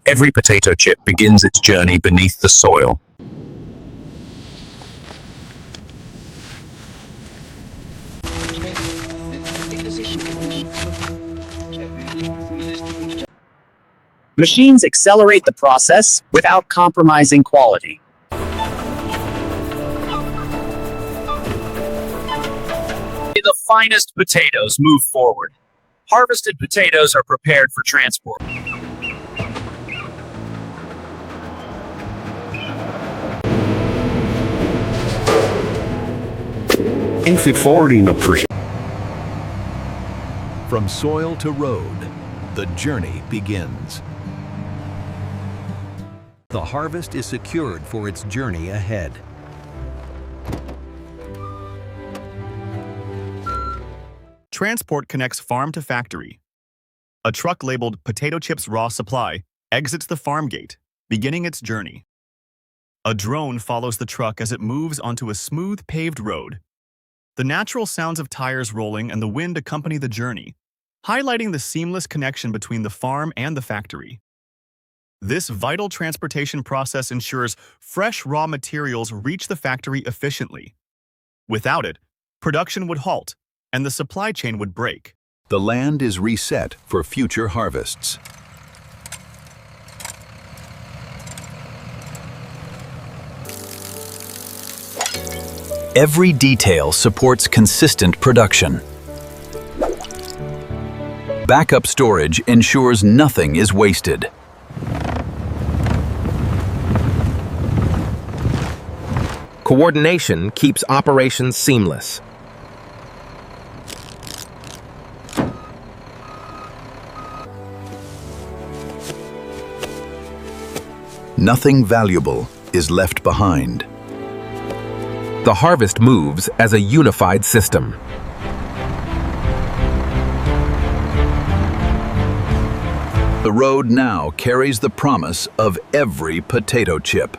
Every potato chip begins its journey beneath the soil. Machines accelerate the process without compromising quality. The finest potatoes move forward. Harvested potatoes are prepared for transport. From soil to road, the journey begins. The harvest is secured for its journey ahead. Transport connects farm to factory. A truck labeled Potato Chips Raw Supply exits the farm gate, beginning its journey. A drone follows the truck as it moves onto a smooth paved road. The natural sounds of tires rolling and the wind accompany the journey, highlighting the seamless connection between the farm and the factory. This vital transportation process ensures fresh raw materials reach the factory efficiently. Without it, production would halt, and the supply chain would break. The land is reset for future harvests. Every detail supports consistent production. Backup storage ensures nothing is wasted. Coordination keeps operations seamless. Nothing valuable is left behind. The harvest moves as a unified system. The road now carries the promise of every potato chip.